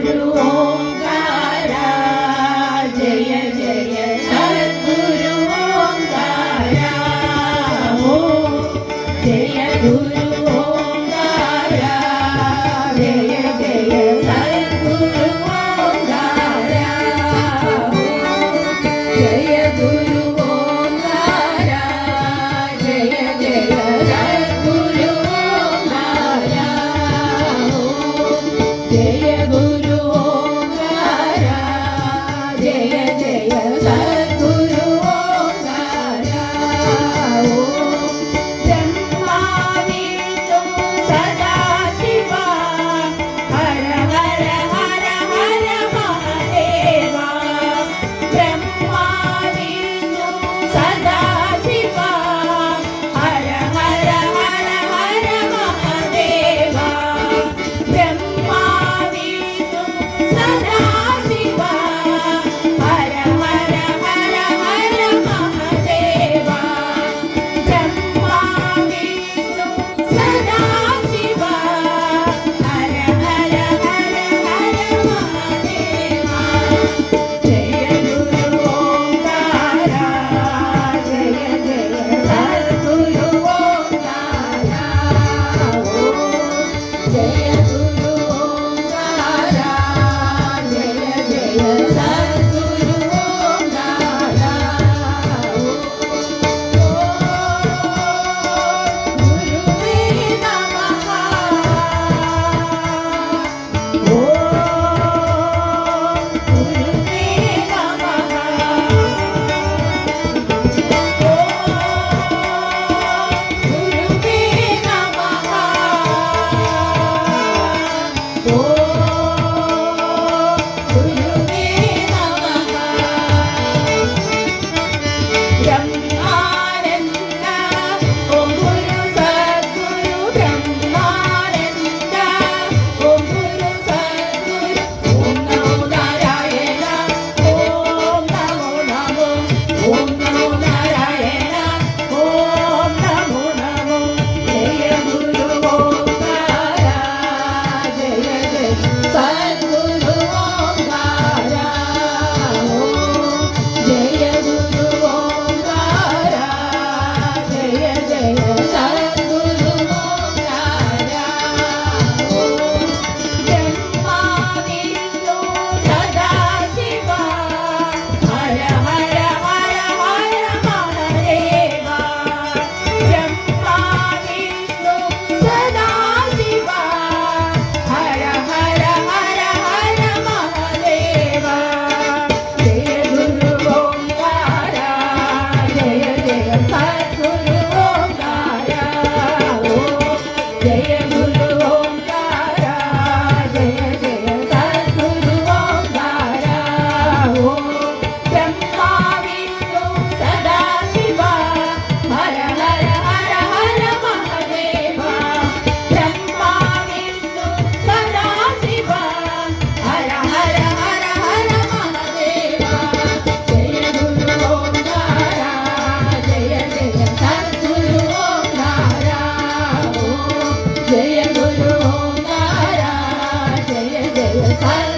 गुरु ओंकारा जय जय सद्गुरु ओंकारा हो जय गुरु ओंकारा जय जय सद्गुरु ओंकारा हो जय गुरु ओंकारा जय जय सद्गुरु ओंकारा हो जय गुरु ओंकारा जय जय सद्गुरु ओंकारा हो ब्रह्मा विष्णु सदाशिवा हर हर हर हर महादेवा ब्रह्मा विष्णु सदाशिवा हर हर हर हर महादेवा ब्रह्मा विष्णु सदाशिवा हर हर हर हर महादेवा ब्रह्मा विष्णु सदाशिवा हर हर हर हर महादेवा जय गुरु ओंकारा जय जय सद्गुरु ओंकारा हो जय गुरु ओंकारा जय जय सद्गुरु ओंकारा हो गुरुवे नमः ओ गुरुवे नमः गुरुवे नमः ओ गुरुवे नमः ब्रह्मानंद ओम गुरु सद्गुरु ब्रह्मानंद ओम गुरु सद्गुरु ओम नमो नारायण ओम नमो नमो ओम नमो नारायण ओम नमो नमो जय गुरु ओंकारा जय जय सद्गुरु ओंकारा हो जय गुरु ओंकारा जय जय सद्गुरु ओंकारा हो ब्रह्मा विष्णु सदाशिवा हर हर हर हर महादेवा ब्रह्मा विष्णु सदाशिवा हर हर हर हर महादेवा जय गुरु ओंकारा जय जय सद्गुरु ओंकारा हो जय गुरु ओंकारा जय जय सद्गुरु ओंकारा हो ब्रह्मा विष्णु सदाशिवा हर हर हर हर महादेवा ब्रह्मा विष्णु सदाशिवा हर हर हर हर महादेवा जय गुरु ओंकारा जय जय सद्गुरु ओंकारा हो जय गुरु ओंकारा जय जय सद्गुरु